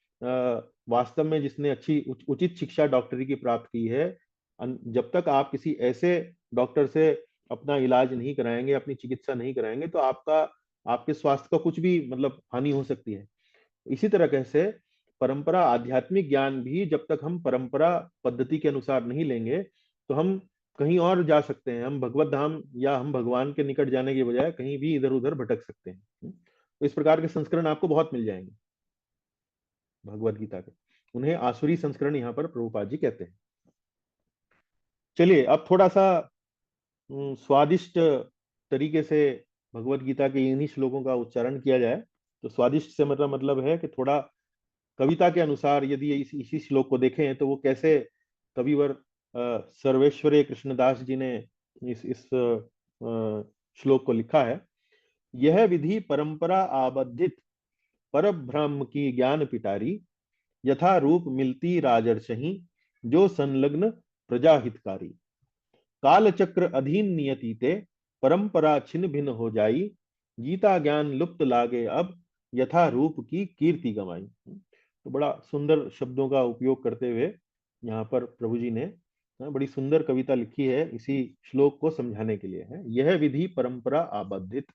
वास्तव में जिसने अच्छी उचित शिक्षा डॉक्टरी की प्राप्त की है, जब तक आप किसी ऐसे डॉक्टर से अपना इलाज नहीं कराएंगे, अपनी चिकित्सा नहीं कराएंगे, तो आपके स्वास्थ्य का कुछ भी मतलब हानि हो सकती है। इसी तरह कैसे परंपरा आध्यात्मिक ज्ञान भी जब तक हम परंपरा पद्धति के अनुसार नहीं लेंगे, तो हम कहीं और जा सकते हैं, हम भगवत धाम या हम भगवान के निकट जाने के बजाय कहीं भी इधर उधर भटक सकते हैं। तो इस प्रकार के संस्करण आपको बहुत मिल जाएंगे भगवत गीता के। उन्हें आसुरी संस्करण यहाँ पर प्रभुपाद जी कहते हैं। चलिए अब थोड़ा सा स्वादिष्ट तरीके से भगवत गीता के इन्हीं श्लोकों का उच्चारण किया जाए। तो स्वादिष्ट से मतलब है कि थोड़ा कविता के अनुसार यदि इसी श्लोक को देखें तो वो कैसे कविवर सर्वेश्वरी कृष्णदास जी ने इस श्लोक को लिखा है। यह विधि परंपरा आबद्धित परब्रह्म की ज्ञान पिटारी, यथा रूप मिलती राजर्षहि जो संलग्न प्रजा हितकारी। काल चक्र अधीन नियति ते परंपरा छिन्न भिन्न हो जाई, गीता ज्ञान लुप्त लागे अब यथा रूप की कीर्ति गवाई। तो बड़ा सुंदर शब्दों का उपयोग करते हुए यहाँ पर प्रभु जी ने बड़ी सुंदर कविता लिखी है, इसी श्लोक को समझाने के लिए है। यह विधि परंपरा आबद्धित,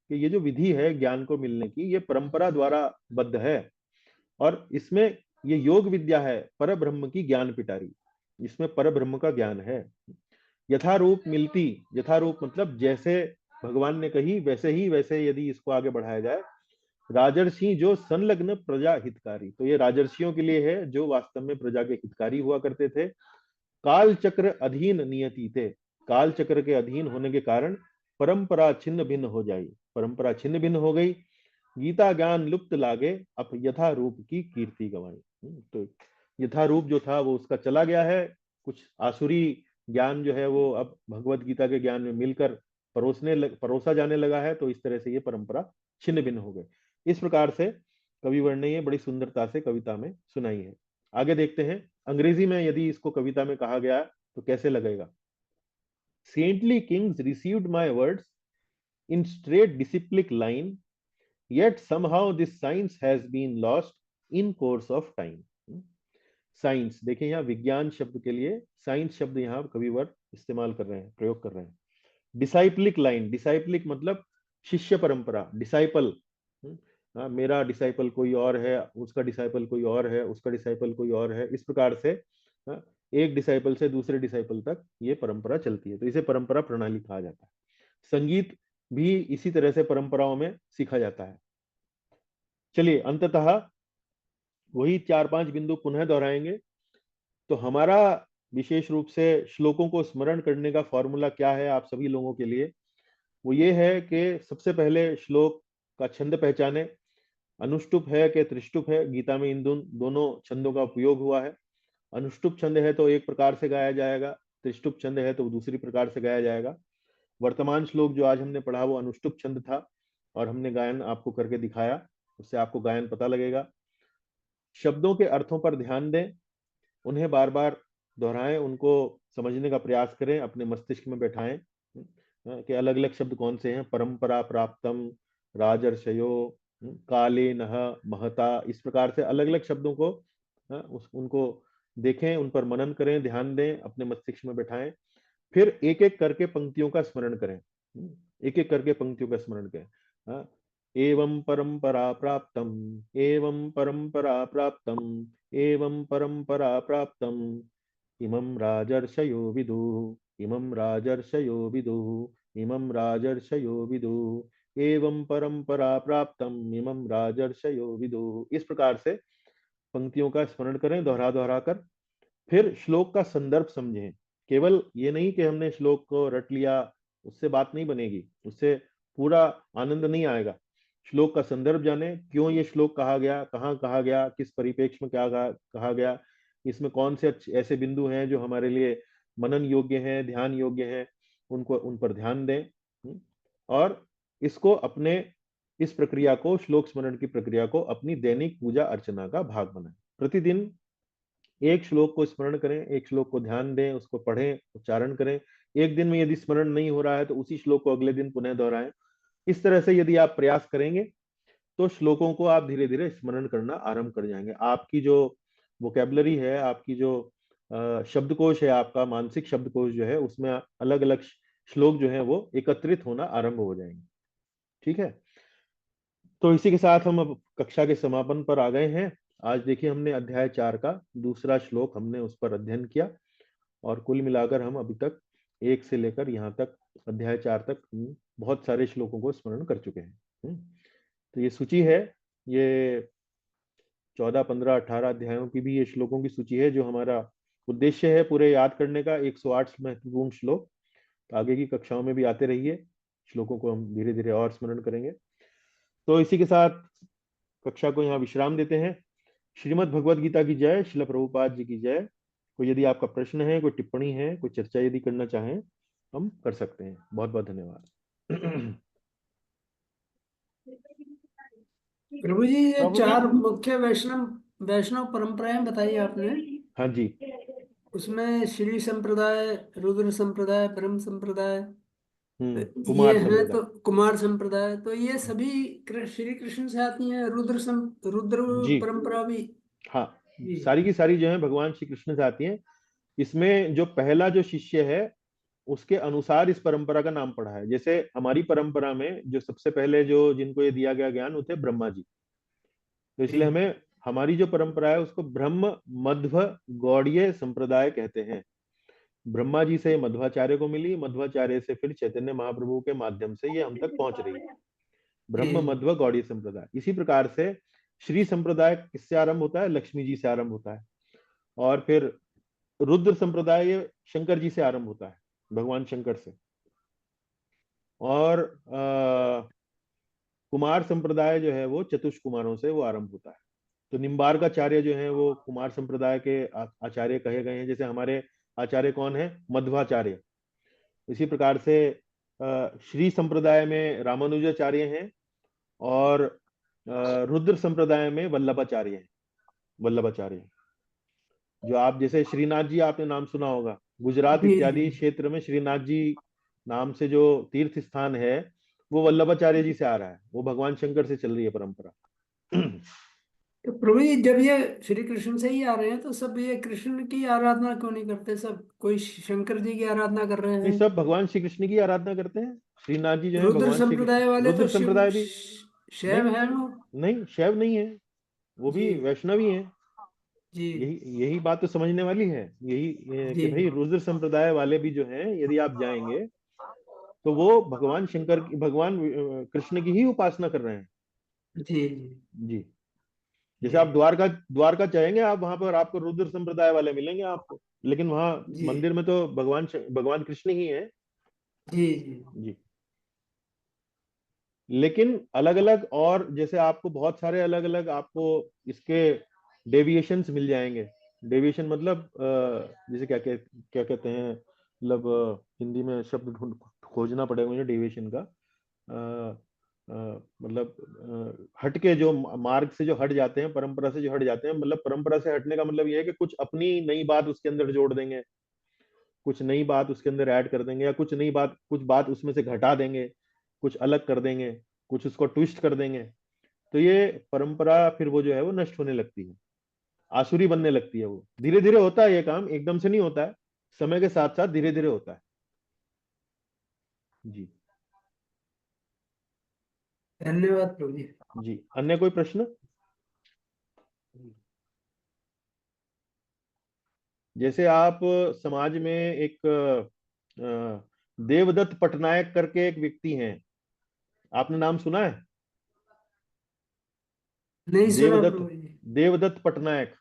कि ये जो विधि है ज्ञान को मिलने की, ये परंपरा द्वारा बद्ध है, और इसमें ये योग विद्या है पर ब्रह्म की ज्ञान पिटारी, इसमें पर ब्रह्म का ज्ञान है। यथारूप मिलती, यथारूप मतलब जैसे भगवान ने कही वैसे यदि इसको आगे बढ़ाया जाए, राजर्षि जो संलग्न प्रजा हितकारी, तो ये राजर्षियों के लिए है जो वास्तव में प्रजा के हितकारी हुआ करते थे। काल चक्र अधीन नियति थे, काल चक्र के अधीन होने के कारण परंपरा छिन्न भिन्न हो जाई, परंपरा छिन्न भिन्न हो गई। गीता ज्ञान लुप्त लागे अब यथा रूप की कीर्ति गवाई। तो यथा रूप जो था वो उसका चला गया है, कुछ आसुरी ज्ञान जो है वो अब भगवत गीता के ज्ञान में मिलकर परोसा जाने लगा है। तो इस तरह से ये परंपरा छिन्न भिन्न हो गई। इस प्रकार से कविवर ने ये बड़ी सुंदरता से कविता में सुनाई है। आगे देखते हैं अंग्रेजी में यदि इसको कविता में कहा गया तो कैसे लगेगा। Saintly Kings received my words in straight disciplic line, yet somehow this science has been lost in course of time। Science देखिए, यहाँ विज्ञान शब्द के लिए साइंस शब्द यहाँ कविवर इस्तेमाल कर रहे हैं, प्रयोग कर रहे हैं। डिसाइप्लिक लाइन, डिसाइप्लिक मतलब शिष्य परंपरा, डिसाइपल, मेरा डिसाइपल कोई और है, उसका डिसाइपल कोई और है, उसका डिसाइपल कोई और है, इस प्रकार से एक डिसाइपल से दूसरे डिसाइपल तक ये परंपरा चलती है। तो इसे परंपरा प्रणाली कहा जाता है। संगीत भी इसी तरह से परंपराओं में सीखा जाता है। चलिए अंततः वही 4-5 बिंदु पुनः दोहराएंगे। तो हमारा विशेष रूप से श्लोकों को स्मरण करने का फॉर्मूला क्या है आप सभी लोगों के लिए, वो ये है कि सबसे पहले श्लोक का छंद पहचाने, अनुष्टुप है कि त्रिष्टुप है, गीता में इन दोनों छंदों का उपयोग हुआ है। अनुष्टुप छंद है तो एक प्रकार से गाया जाएगा, त्रिष्टुप छंद है तो दूसरी प्रकार से गाया जाएगा। वर्तमान श्लोक जो आज हमने पढ़ा वो अनुष्टुप छंद था और हमने गायन आपको करके दिखाया, उससे आपको गायन पता लगेगा। शब्दों के अर्थों पर ध्यान दें, उन्हें बार बार दोहराएं, उनको समझने का प्रयास करें, अपने मस्तिष्क में बैठाएं कि अलग अलग शब्द कौन से हैं। परंपरा प्राप्तम, राजर्षयो, काले नह, महता, इस प्रकार से अलग अलग शब्दों को उनको देखें, उन पर मनन करें, ध्यान दें, अपने मस्तिष्क में बैठाएं। फिर एक एक करके पंक्तियों का स्मरण करें, एक एक करके पंक्तियों का स्मरण करें। एवं परंपरा प्राप्तम, एवं परंपरा प्राप्तम, एवं परंपरा प्राप्तम, इमं राजर्षयो विदुः, इमं राजर्षयो विदुः, इमं राजर्षयो विदुः, एवं परंपरा प्राप्तम, इमं राजर्षयो विदुः। इस प्रकार से पंक्तियों का स्मरण करें दोहरा दोहरा कर। फिर श्लोक का संदर्भ समझें। केवल ये नहीं कि हमने श्लोक को रट लिया, उससे बात नहीं बनेगी, उससे पूरा आनंद नहीं आएगा। श्लोक का संदर्भ जाने, क्यों ये श्लोक कहा गया, कहाँ कहा गया, किस परिप्रेक्ष्य में क्या कहा गया, इसमें कौन से ऐसे बिंदु हैं जो हमारे लिए मनन योग्य हैं, ध्यान योग्य हैं, उनको उन पर ध्यान दें। और इसको अपने इस प्रक्रिया को, श्लोक स्मरण की प्रक्रिया को अपनी दैनिक पूजा अर्चना का भाग बनाएं। प्रतिदिन एक श्लोक को स्मरण करें, एक श्लोक को ध्यान दें, उसको पढ़ें, उच्चारण करें। एक दिन में यदि स्मरण नहीं हो रहा है तो उसी श्लोक को अगले दिन पुनः दोहराएं। इस तरह से यदि आप प्रयास करेंगे तो श्लोकों को आप धीरे धीरे स्मरण करना आरंभ कर जाएंगे। आपकी जो वोकेबलरी है, आपकी जो शब्दकोश है, आपका मानसिक शब्दकोश जो है, उसमें अलग अलग श्लोक जो है वो एकत्रित होना आरंभ हो जाएंगे। ठीक है, तो इसी के साथ हम अब कक्षा के समापन पर आ गए हैं। आज देखिए हमने अध्याय 4 का दूसरा श्लोक हमने उस पर अध्ययन किया, और कुल मिलाकर हम अभी तक 1 से लेकर यहाँ तक अध्याय 4 तक बहुत सारे श्लोकों को स्मरण कर चुके हैं। तो ये सूची है, ये 14, 15, 18 अध्यायों की भी ये श्लोकों की सूची है, जो हमारा उद्देश्य है पूरे याद करने का। 108 महत्वपूर्ण श्लोक। तो आगे की कक्षाओं में भी आते रहिए, श्लोकों को हम धीरे धीरे और स्मरण करेंगे। तो इसी के साथ कक्षा को यहाँ विश्राम देते हैं। श्रीमद् भगवद गीता की जय, श्रील प्रभुपाद जी की जय। कोई यदि आपका प्रश्न है, कोई टिप्पणी है, कोई चर्चा यदि करना चाहें, हम कर सकते हैं। बहुत बहुत धन्यवाद। प्रभु जी, ये 4 मुख्य वैष्णव वैष्णव परंपराएं बताई आपने, हाँ जी। उसमें श्री संप्रदाय, रुद्र संप्रदाय, ब्रह्म संप्रदाय, ये कुमार हैं, तो संप्रदाय। कुमार संप्रदाय, तो ये सभी श्री कृष्ण से आती हैं। रुद्र जी परंपरा भी। हाँ, जी सारी की सारी जो है भगवान श्री कृष्ण से आती हैं। इसमें जो पहला जो शिष्य है उसके अनुसार इस परंपरा का नाम पड़ा है। जैसे हमारी परंपरा में जो सबसे पहले जो जिनको ये दिया गया ज्ञान, वो थे ब्रह्मा जी। तो इसलिए हमें हमारी जो परंपरा है उसको ब्रह्म मध्व गौड़ीय संप्रदाय कहते हैं। ब्रह्मा जी से मध्वाचार्य को मिली, मध्वाचार्य से फिर चैतन्य महाप्रभु के माध्यम से ये हम तक पहुंच रही है, ब्रह्म मध्व गौड़ीय संप्रदाय। इसी प्रकार से श्री संप्रदाय किससे आरंभ होता है? लक्ष्मी जी से आरंभ होता है। और फिर रुद्र संप्रदाय ये शंकर जी से आरंभ होता है, भगवान शंकर से। और कुमार संप्रदाय जो है वो चतुष कुमारों से वो आरंभ होता है। तो निम्बार्काचार्य जो है वो कुमार संप्रदाय के आचार्य कहे गए हैं। जैसे हमारे आचार्य कौन है? मध्वाचार्य। इसी प्रकार से श्री संप्रदाय में रामानुजाचार्य हैं, और रुद्र संप्रदाय में वल्लभाचार्य हैं। वल्लभाचार्य जो आप, जैसे श्रीनाथ जी आपने नाम सुना होगा, गुजरात इत्यादि क्षेत्र में श्रीनाथ जी नाम से जो तीर्थ स्थान है वो वल्लभाचार्य जी से आ रहा है, वो भगवान शंकर से चल रही है परंपरा। तो प्रभु जी, जब ये श्री कृष्ण से ही आ रहे हैं तो सब ये कृष्ण की आराधना क्यों नहीं करते? सब कोई शंकर जी की आराधना कर रहे नहीं, हैं। सब भगवान श्री कृष्ण की आराधना करते हैं। श्रीनाथ जी जो है रुद्र भगवान श्री कृष्ण। संप्रदाय वाले रुद्र तो शिव संप्रदाय भी शैव नहीं, है वो। नहीं शैव नहीं है, वो भी जी वैष्णव ही है। जी यही यही बात तो समझने वाली है। यही कि जी भाई रुद्र संप्रदाय वाले भी जो हैं, यदि आप जाएंगे तो वो भगवान शंकर की, भगवान कृष्ण की ही उपासना कर रहे हैं। जी जी। जैसे जी आप द्वारका द्वारका जाएंगे, आप वहां पर आपको रुद्र संप्रदाय वाले मिलेंगे आपको, लेकिन वहां जी मंदिर में तो भगवान कृष्ण ही है। जी जी जी। लेकिन अलग अलग, और जैसे आपको बहुत सारे अलग अलग आपको इसके डेविएशंस मिल जाएंगे। डेविएशन मतलब जैसे क्या कहते हैं, मतलब हिंदी में शब्द खोजना पड़ेगा मुझे डेविएशन का। मतलब हटके जो मार्ग से जो हट जाते हैं, परंपरा से जो हट जाते हैं, मतलब परंपरा से हटने का मतलब ये है कि कुछ अपनी नई बात उसके अंदर जोड़ देंगे, कुछ नई बात उसके अंदर ऐड कर देंगे, या कुछ बात उसमें से घटा देंगे, कुछ अलग कर देंगे, कुछ उसको ट्विस्ट कर देंगे। तो ये परंपरा फिर वो जो है वो नष्ट होने लगती है, आसुरी बनने लगती है। वो धीरे धीरे होता है, ये काम एकदम से नहीं होता है, समय के साथ साथ धीरे धीरे होता है। जी धन्यवाद प्रभु जी। जी। अन्य कोई प्रश्न? जैसे आप समाज में एक देवदत्त पटनायक करके एक व्यक्ति हैं, आपने नाम सुना है? नहीं सुना देवदत्त, प्रभु जी। देवदत्त पटनायक।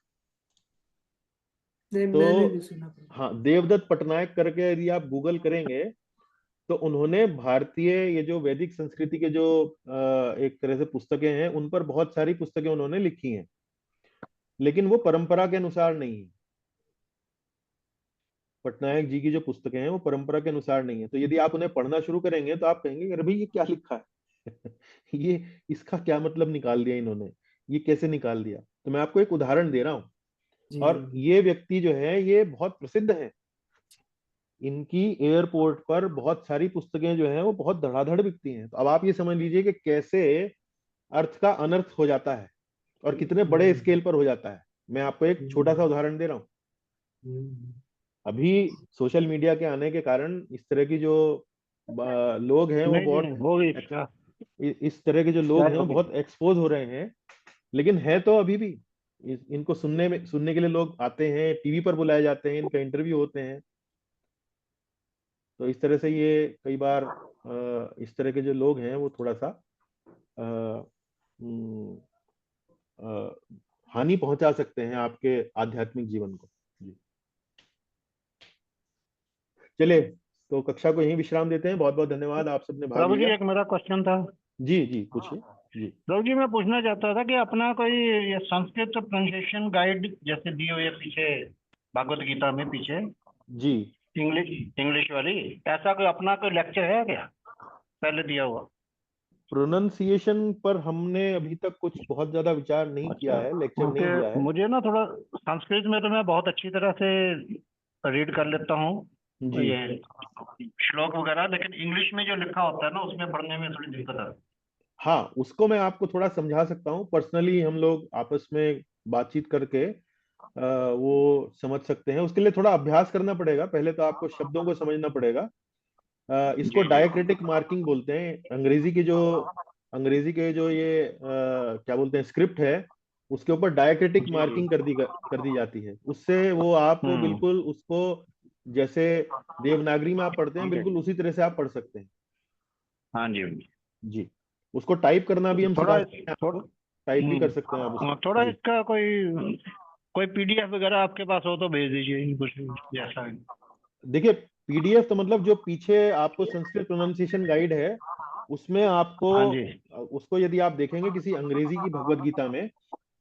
नहीं, तो मैंने नहीं सुना प्रभु। हाँ, देवदत्त पटनायक करके यदि आप गूगल करेंगे तो उन्होंने भारतीय ये जो वैदिक संस्कृति के जो एक तरह से पुस्तकें हैं, उन पर बहुत सारी पुस्तकें उन्होंने लिखी हैं, लेकिन वो परंपरा के अनुसार नहीं है। पटनायक जी की जो पुस्तकें हैं वो परंपरा के अनुसार नहीं है। तो यदि आप उन्हें पढ़ना शुरू करेंगे तो आप कहेंगे अरे भाई ये क्या लिखा है ये इसका क्या मतलब निकाल दिया इन्होंने, ये कैसे निकाल दिया। तो मैं आपको एक उदाहरण दे रहा हूँ। जी और ये व्यक्ति जो है ये बहुत प्रसिद्ध है, इनकी एयरपोर्ट पर बहुत सारी पुस्तकें जो हैं वो बहुत धड़ाधड़ बिकती हैं। तो अब आप ये समझ लीजिए कि कैसे अर्थ का अनर्थ हो जाता है और कितने बड़े स्केल पर हो जाता है। मैं आपको एक छोटा सा उदाहरण दे रहा हूँ। अभी सोशल मीडिया के आने के कारण इस तरह की जो लोग हैं वो नहीं बहुत नहीं हो गई क्या? इस तरह के जो लोग हैं वो बहुत एक्सपोज हो रहे हैं, लेकिन है तो अभी भी इनको सुनने के लिए लोग आते हैं, टीवी पर बुलाए जाते हैं, इनका इंटरव्यू होते हैं। तो इस तरह से ये कई बार इस तरह के जो लोग हैं वो थोड़ा सा हानि पहुंचा सकते हैं आपके आध्यात्मिक जीवन को। जी चलिए, तो कक्षा को यहीं विश्राम देते हैं। बहुत बहुत धन्यवाद, आप सबने भाग प्रभु जी लिया। एक मेरा क्वेश्चन था। जी जी पूछिए। जी प्रभु जी मैं पूछना चाहता था कि अपना कोई ये संस्कृत प्रोनाउंसिएशन गाइड जैसे दी हुई है पीछे भागवत गीता में पीछे जी इंग्लिश इंग्लिश वाली, ऐसा कोई अपना कोई लेक्चर है क्या पहले दिया हुआ? प्रोनंसिएशन पर हमने अभी तक कुछ बहुत ज्यादा विचार नहीं किया अच्छा, है, लेक्चर नहीं दिया क्योंकि है। मुझे ना थोड़ा संस्कृत में तो मैं बहुत अच्छी तरह से रीड कर लेता हूँ जी ये श्लोक वगैरह, लेकिन इंग्लिश में जो लिखा होता है ना उसमें पढ़ने में थोड़ी दिक्कत आती है। हाँ, उसको मैं आपको थोड़ा समझा सकता हूँ। पर्सनली हम लोग आपस में बातचीत करके वो समझ सकते हैं। उसके लिए थोड़ा अभ्यास करना पड़ेगा, पहले तो आपको शब्दों को समझना पड़ेगा। इसको जी डायक्रिटिक मार्किंग बोलते हैं। अंग्रेजी के जो ये क्या बोलते हैं स्क्रिप्ट है, उसके ऊपर डायक्रिटिक जी जी। मार्किंग कर दी जाती है। उससे वो आप हम्म। बिल्कुल उसको जैसे देवनागरी में आप पढ़ते हैं ठीक है। बिल्कुल उसी तरह से आप पढ़ सकते हैं। हाँ जी हाँ जी। जी, उसको टाइप करना भी हम सिखा थोड़ा सकते हैं आपको, टाइप भी कर सकते हैं आप हाँ, उसको। थोड़ा जी इसका कोई कोई पीडीएफ वगैरह आपके पास हो तो भेज दीजिए कुछ जैसा है। देखिए, पीडीएफ तो मतलब जो पीछे आपको संस्कृत प्रोनाउंसिएशन गाइड है उसमें आपको हाँ जी उसको यदि आप देखेंगे किसी अंग्रेजी की भगवत गीता में,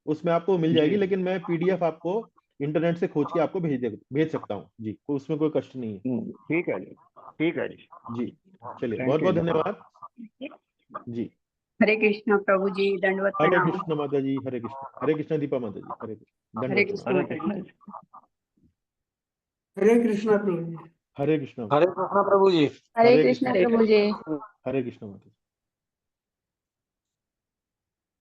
उसमें आपको मिल जी। जाएगी। लेकिन मैं पीडीएफ आपको इंटरनेट से खोज के आपको भेज सकता हूँ जी, उसमें कोई कष्ट नहीं है। ठीक है जी, ठीक है जी। जी चलिए, बहुत थैंक यू बहुत जी। धन्यवाद। जी हरे कृष्ण प्रभु जी, दंडवत हरे प्रणाम। कृष्ण माता जी, हरे कृष्ण दीपा माता जी, हरे कृष्ण, हरे दंडवत प्रणाम। कृष्ण हरे माता कृष्ण जी। जी। हरे कृष्णा प्रभु जी। हरे कृष्ण, हरे कृष्णा प्रभु जी। हरे हरे कृष्ण कृष्ण, प्रभु जी। हरे कृष्ण माता जी।